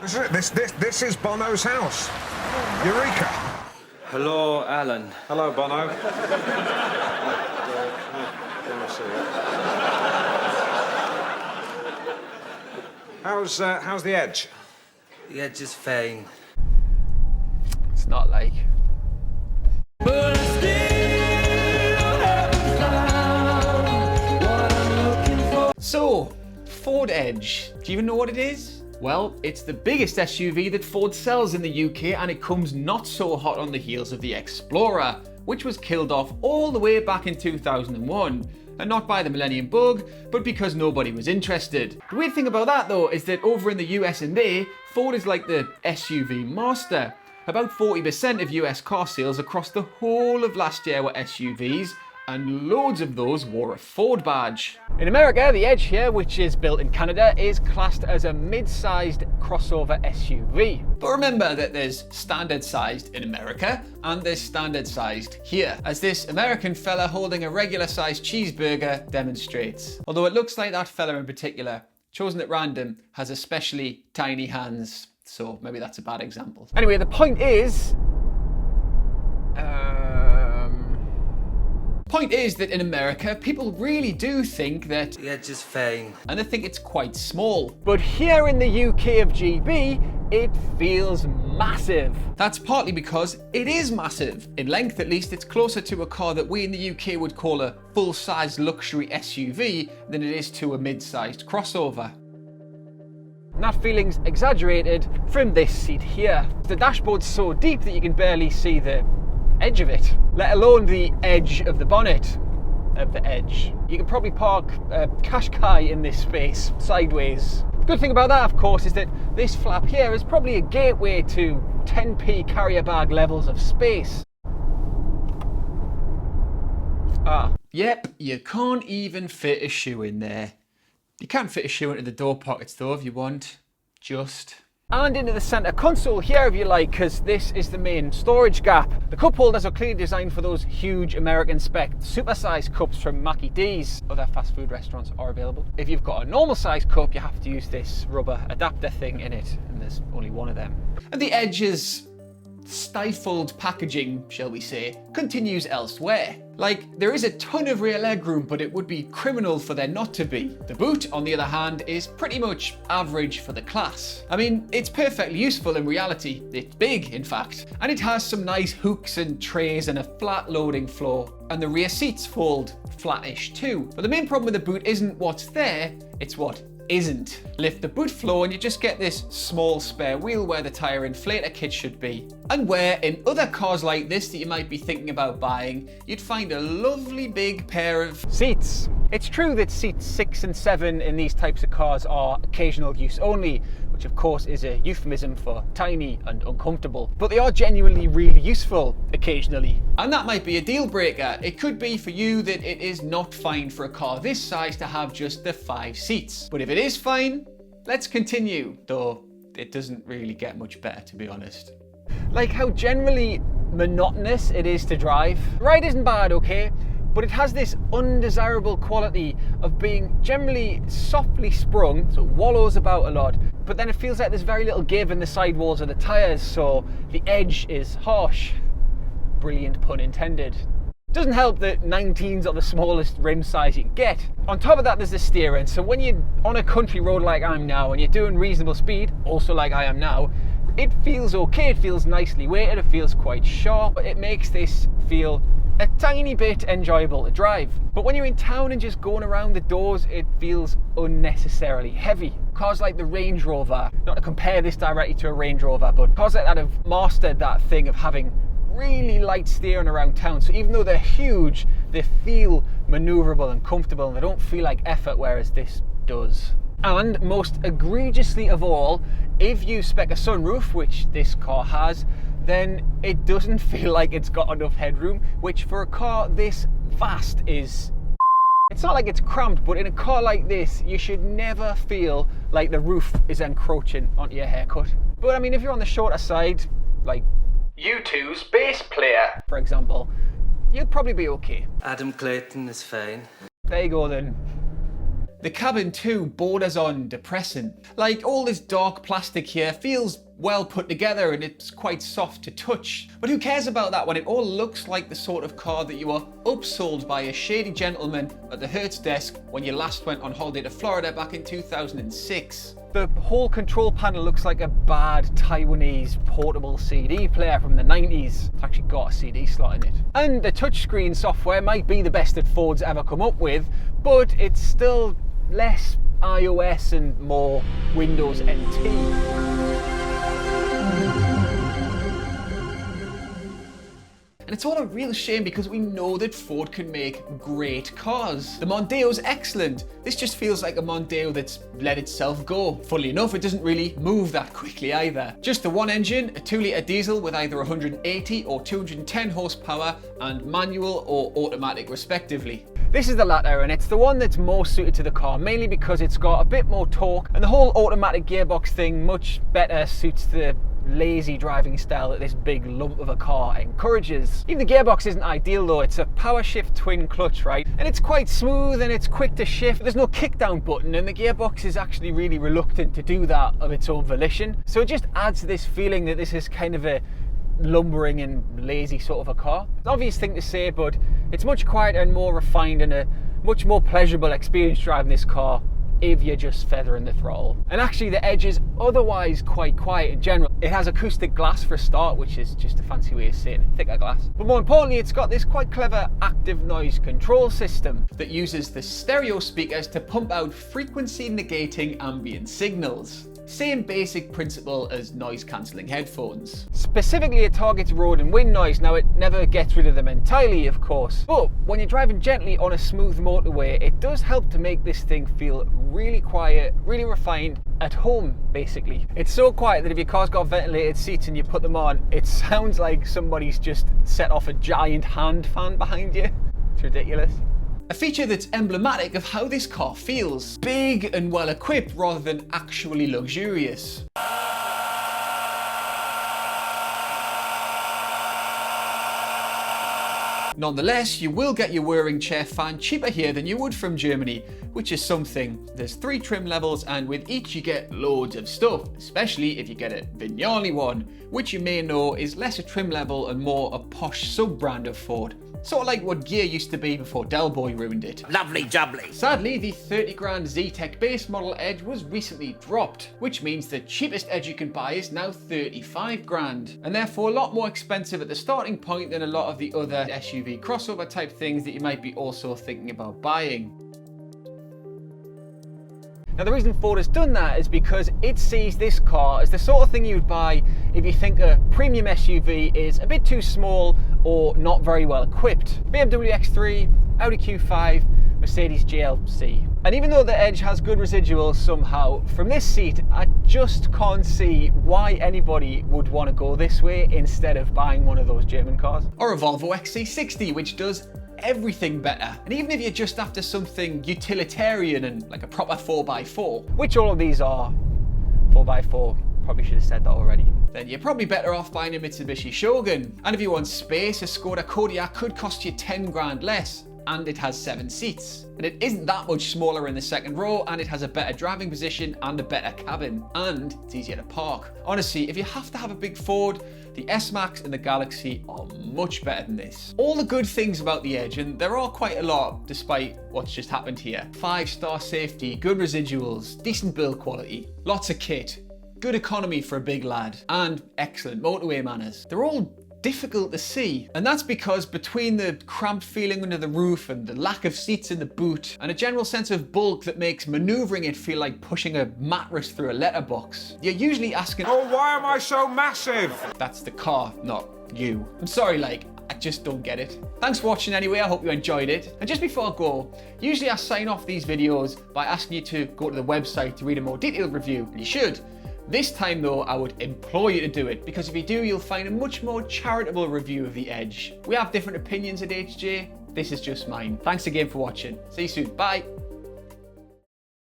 This is Bono's house. Eureka. Hello, Alan. Hello, Bono. How's the edge? The edge is fine. It's not like. But I still haven't found what I'm looking for. So, Ford Edge. Do you even know what it is? Well, it's the biggest SUV that Ford sells in the UK, and it comes not so hot on the heels of the Explorer, which was killed off all the way back in 2001. And not by the Millennium Bug, but because nobody was interested. The weird thing about that though is that over in the US and there, Ford is like the SUV master. About 40% of US car sales across the whole of last year were SUVs, and loads of those wore a Ford badge. In America, the Edge here, which is built in Canada, is classed as a mid-sized crossover SUV. But remember that there's standard-sized in America, and there's standard-sized here, as this American fella holding a regular-sized cheeseburger demonstrates. Although it looks like that fella in particular, chosen at random, has especially tiny hands, so maybe that's a bad example. Anyway, the point is, that in America, people really do think that The edge is fine. and they think it's quite small. But here in the UK of GB, it feels massive. That's partly because it is massive. In length, at least, it's closer to a car that we in the UK would call a full-size luxury SUV than it is to a mid-sized crossover. And that feeling's exaggerated from this seat here. The dashboard's so deep that you can barely see the edge of it, let alone the edge of the bonnet of the Edge. You can probably park a Qashqai in this space, sideways. The good thing about that, of course, is that this flap here is probably a gateway to 10p carrier bag levels of space. Yep, you can't even fit a shoe in there. You can fit a shoe into the door pockets though if you want, just. And into the centre console here if you like, because this is the main storage gap. The cup holders are clearly designed for those huge American spec supersized cups from Mackie D's. Other fast food restaurants are available. If you've got a normal sized cup, you have to use this rubber adapter thing in it, and there's only one of them. And the Edge's stifled packaging, shall we say, continues elsewhere. Like, there is a ton of rear legroom, but it would be criminal for there not to be. The boot, on the other hand, is pretty much average for the class. I mean, it's perfectly useful in reality. It's big, in fact. And it has some nice hooks and trays and a flat loading floor. And the rear seats fold flattish too. But the main problem with the boot isn't what's there, it's what isn't. Lift the boot floor and you just get this small spare wheel where the tyre inflator kit should be. And where in other cars like this that you might be thinking about buying, you'd find a lovely big pair of seats. It's true that seats 6 and 7 in these types of cars are occasional use only, which of course is a euphemism for tiny and uncomfortable, but they are genuinely really useful occasionally. And that might be a deal breaker. It could be for you that it is not fine for a car this size to have just the 5 seats. But if it is fine, let's continue, though it doesn't really get much better, to be honest. Like how generally monotonous it is to drive. The ride isn't bad, okay? But it has this undesirable quality of being generally softly sprung, so it wallows about a lot, but then it feels like there's very little give in the sidewalls of the tyres, so the edge is harsh. Brilliant pun intended. Doesn't help that 19s are the smallest rim size you can get. On top of that, there's the steering, so when you're on a country road like I am now, and you're doing reasonable speed, also like I am now, it feels okay, it feels nicely weighted, it feels quite sharp, it makes this feel a tiny bit enjoyable to drive. But when you're in town and just going around the doors, it feels unnecessarily heavy. Cars like the Range Rover, not to compare this directly to a Range Rover, but cars like that have mastered that thing of having really light steering around town. So even though they're huge, they feel maneuverable and comfortable and they don't feel like effort, whereas this does. And most egregiously of all, if you spec a sunroof, which this car has, then it doesn't feel like it's got enough headroom, which for a car this vast is... It's not like it's cramped, but in a car like this, you should never feel like the roof is encroaching onto your haircut. But I mean, if you're on the shorter side, like U2's bass player, for example, you'll probably be okay. Adam Clayton is fine. There you go then. The cabin too borders on depressing. Like, all this dark plastic here feels well put together and it's quite soft to touch. But who cares about that when it all looks like the sort of car that you were upsold by a shady gentleman at the Hertz desk when you last went on holiday to Florida back in 2006. The whole control panel looks like a bad Taiwanese portable CD player from the 90s. It's actually got a CD slot in it. And the touchscreen software might be the best that Ford's ever come up with, but it's still less iOS and more Windows NT. And it's all a real shame because we know that Ford can make great cars. The Mondeo's excellent. This just feels like a Mondeo that's let itself go. Funnily enough, it doesn't really move that quickly either. Just the one engine, a 2-litre diesel with either 180 or 210 horsepower and manual or automatic respectively. This is the latter, and it's the one that's more suited to the car, mainly because it's got a bit more torque, and the whole automatic gearbox thing much better suits the lazy driving style that this big lump of a car encourages. Even the gearbox isn't ideal though. It's a power shift twin clutch, right? And it's quite smooth and it's quick to shift. There's no kick down button, and the gearbox is actually really reluctant to do that of its own volition. So it just adds to this feeling that this is kind of a lumbering and lazy sort of a car. It's an obvious thing to say, but it's much quieter and more refined and a much more pleasurable experience driving this car if you're just feathering the throttle. And actually the Edge is otherwise quite quiet in general. It has acoustic glass for a start, which is just a fancy way of saying thicker glass. But more importantly, it's got this quite clever active noise control system that uses the stereo speakers to pump out frequency negating ambient signals. Same basic principle as noise cancelling headphones. Specifically, it targets road and wind noise. Now, it never gets rid of them entirely, of course, but when you're driving gently on a smooth motorway, it does help to make this thing feel really quiet, really refined, at home, basically. It's so quiet that if your car's got ventilated seats and you put them on, it sounds like somebody's just set off a giant hand fan behind you. It's ridiculous. A feature that's emblematic of how this car feels. Big and well equipped rather than actually luxurious. Nonetheless, you will get your whirring chair fan cheaper here than you would from Germany, which is something. There's 3 trim levels and with each you get loads of stuff, especially if you get a Vignale one, which you may know is less a trim level and more a posh sub-brand of Ford. Sort of like what Gear used to be before Del Boy ruined it. Lovely jubbly. Sadly, the 30 grand Z-Tech base model Edge was recently dropped, which means the cheapest Edge you can buy is now 35 grand, and therefore a lot more expensive at the starting point than a lot of the other SUV crossover type things that you might be also thinking about buying. Now, the reason Ford has done that is because it sees this car as the sort of thing you'd buy if you think a premium SUV is a bit too small or not very well equipped. BMW X3, Audi Q5, Mercedes GLC. And even though the Edge has good residuals somehow, from this seat, I just can't see why anybody would want to go this way instead of buying one of those German cars. Or a Volvo XC60, which does everything better. And even if you're just after something utilitarian and like a proper 4x4, which all of these are 4x4, probably should have said that already, then you're probably better off buying a Mitsubishi Shogun. And if you want space, a Skoda Kodiaq could cost you 10 grand less, and it has 7 seats. And it isn't that much smaller in the second row, and it has a better driving position and a better cabin, and it's easier to park. Honestly, if you have to have a big Ford, the S-Max and the Galaxy are much better than this. All the good things about the Edge, and there are quite a lot despite what's just happened here. 5-star safety, good residuals, decent build quality, lots of kit, good economy for a big lad, and excellent motorway manners. They're all difficult to see, and that's because between the cramped feeling under the roof and the lack of seats in the boot and a general sense of bulk that makes maneuvering it feel like pushing a mattress through a letterbox, you're usually asking, Oh, why am I so massive? that's the car, not you. I'm sorry, like, I just don't get it. Thanks for watching anyway, I hope you enjoyed it. And just before I go, usually I sign off these videos by asking you to go to the website to read a more detailed review, and you should. This time though, I would implore you to do it, because if you do, you'll find a much more charitable review of the Edge. We have different opinions at HJ, this is just mine. Thanks again for watching. See you soon, bye.